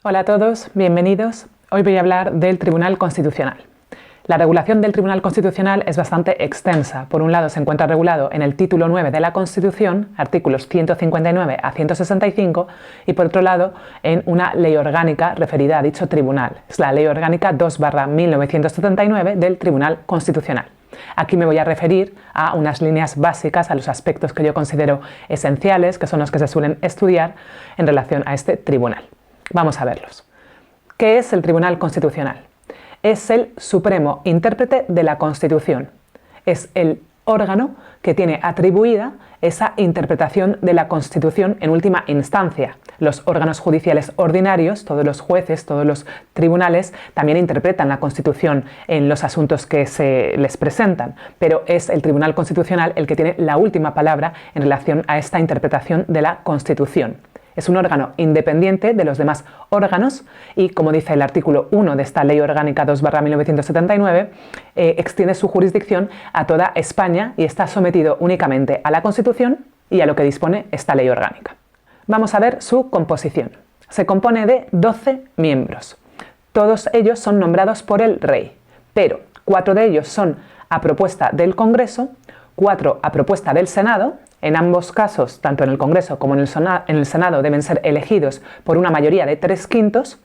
Hola a todos, bienvenidos. Hoy voy a hablar del Tribunal Constitucional. La regulación del Tribunal Constitucional es bastante extensa. Por un lado se encuentra regulado en el título 9 de la Constitución, artículos 159 a 165, y por otro lado en una ley orgánica referida a dicho tribunal. Es la Ley Orgánica 2/1979 del Tribunal Constitucional. Aquí me voy a referir a unas líneas básicas, a los aspectos que yo considero esenciales, que son los que se suelen estudiar en relación a este tribunal. Vamos a verlos. ¿Qué es el Tribunal Constitucional? Es el supremo intérprete de la Constitución. Es el órgano que tiene atribuida esa interpretación de la Constitución en última instancia. Los órganos judiciales ordinarios, todos los jueces, todos los tribunales, también interpretan la Constitución en los asuntos que se les presentan, pero es el Tribunal Constitucional el que tiene la última palabra en relación a esta interpretación de la Constitución. Es un órgano independiente de los demás órganos y, como dice el artículo 1 de esta Ley Orgánica 2/1979, extiende su jurisdicción a toda España y está sometido únicamente a la Constitución y a lo que dispone esta Ley Orgánica. Vamos a ver su composición. Se compone de 12 miembros. Todos ellos son nombrados por el Rey, pero 4 de ellos son a propuesta del Congreso, 4 a propuesta del Senado. En ambos casos, tanto en el Congreso como en el Senado, deben ser elegidos por una mayoría de 3/5,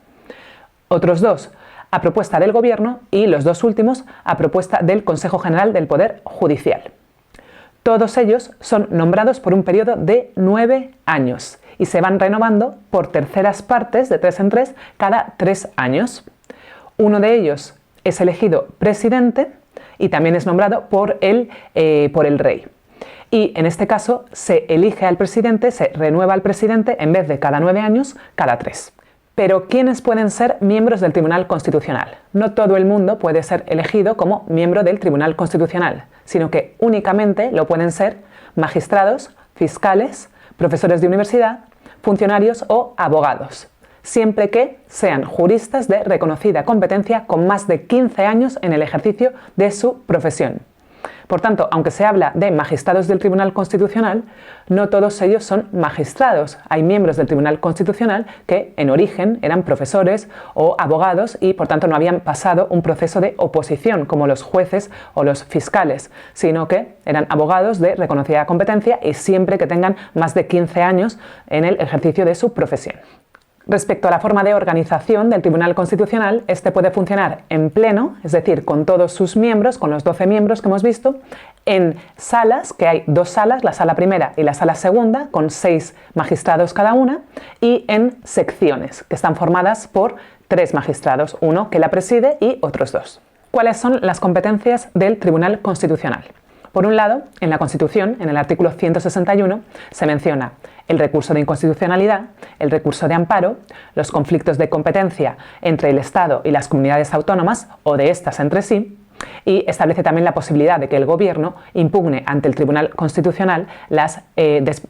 otros 2 a propuesta del Gobierno y los 2 últimos a propuesta del Consejo General del Poder Judicial. Todos ellos son nombrados por un periodo de 9 años y se van renovando por terceras partes, de 3 en 3, cada 3 años. Uno de ellos es elegido presidente y también es nombrado por el Rey. Y en este caso se elige al presidente, se renueva al presidente en vez de cada 9 años, cada 3. Pero ¿quiénes pueden ser miembros del Tribunal Constitucional? No todo el mundo puede ser elegido como miembro del Tribunal Constitucional, sino que únicamente lo pueden ser magistrados, fiscales, profesores de universidad, funcionarios o abogados, siempre que sean juristas de reconocida competencia con más de 15 años en el ejercicio de su profesión. Por tanto, aunque se habla de magistrados del Tribunal Constitucional, no todos ellos son magistrados. Hay miembros del Tribunal Constitucional que en origen eran profesores o abogados y por tanto no habían pasado un proceso de oposición como los jueces o los fiscales, sino que eran abogados de reconocida competencia y siempre que tengan más de 15 años en el ejercicio de su profesión. Respecto a la forma de organización del Tribunal Constitucional, este puede funcionar en pleno, es decir, con todos sus miembros, con los 12 miembros que hemos visto, en salas, que hay 2 salas, la sala primera y la sala segunda, con 6 magistrados cada una, y en secciones, que están formadas por 3 magistrados, uno que la preside y otros 2. ¿Cuáles son las competencias del Tribunal Constitucional? Por un lado, en la Constitución, en el artículo 161, se menciona el recurso de inconstitucionalidad, el recurso de amparo, los conflictos de competencia entre el Estado y las comunidades autónomas o de estas entre sí, y establece también la posibilidad de que el Gobierno impugne ante el Tribunal Constitucional las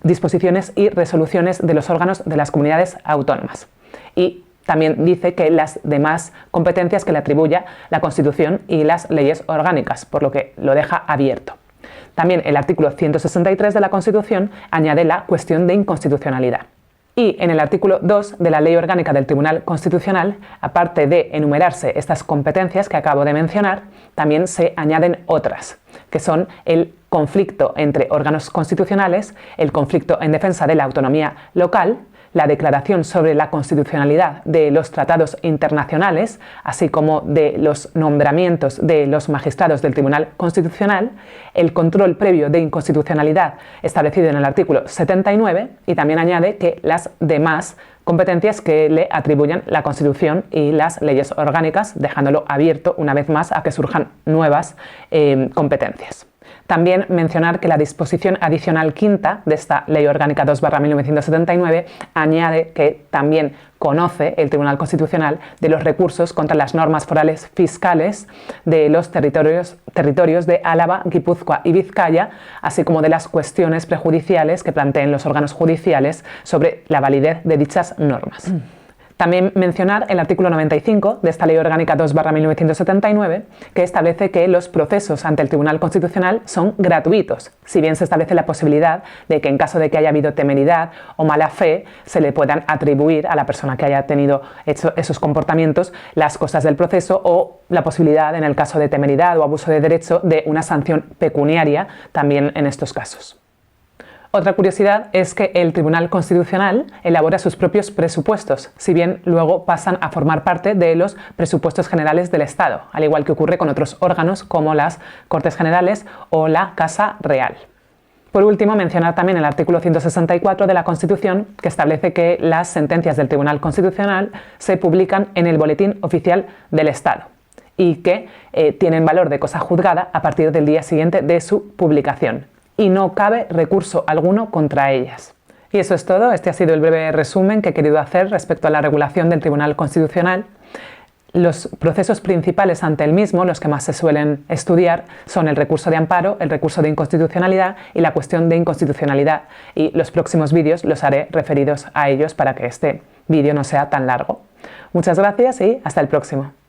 disposiciones y resoluciones de los órganos de las comunidades autónomas. Y también dice que las demás competencias que le atribuya la Constitución y las leyes orgánicas, por lo que lo deja abierto. También el artículo 163 de la Constitución añade la cuestión de inconstitucionalidad. Y en el artículo 2 de la Ley Orgánica del Tribunal Constitucional, aparte de enumerarse estas competencias que acabo de mencionar, también se añaden otras, que son el conflicto entre órganos constitucionales, el conflicto en defensa de la autonomía local, la declaración sobre la constitucionalidad de los tratados internacionales, así como de los nombramientos de los magistrados del Tribunal Constitucional, el control previo de inconstitucionalidad establecido en el artículo 79 y también añade que las demás competencias que le atribuyan la Constitución y las leyes orgánicas, dejándolo abierto una vez más a que surjan nuevas competencias. También mencionar que la disposición adicional quinta de esta Ley Orgánica 2/1979 añade que también conoce el Tribunal Constitucional de los recursos contra las normas forales fiscales de los territorios de Álava, Guipúzcoa y Vizcaya, así como de las cuestiones prejudiciales que planteen los órganos judiciales sobre la validez de dichas normas. También mencionar el artículo 95 de esta Ley Orgánica 2/1979, que establece que los procesos ante el Tribunal Constitucional son gratuitos, si bien se establece la posibilidad de que en caso de que haya habido temeridad o mala fe, se le puedan atribuir a la persona que haya tenido esos comportamientos las costas del proceso o la posibilidad, en el caso de temeridad o abuso de derecho, de una sanción pecuniaria también en estos casos. Otra curiosidad es que el Tribunal Constitucional elabora sus propios presupuestos, si bien luego pasan a formar parte de los presupuestos generales del Estado, al igual que ocurre con otros órganos como las Cortes Generales o la Casa Real. Por último, mencionar también el artículo 164 de la Constitución, que establece que las sentencias del Tribunal Constitucional se publican en el Boletín Oficial del Estado y que tienen valor de cosa juzgada a partir del día siguiente de su publicación, y no cabe recurso alguno contra ellas. Y eso es todo. Este ha sido el breve resumen que he querido hacer respecto a la regulación del Tribunal Constitucional. Los procesos principales ante el mismo, los que más se suelen estudiar, son el recurso de amparo, el recurso de inconstitucionalidad y la cuestión de inconstitucionalidad. Y los próximos vídeos los haré referidos a ellos para que este vídeo no sea tan largo. Muchas gracias y hasta el próximo.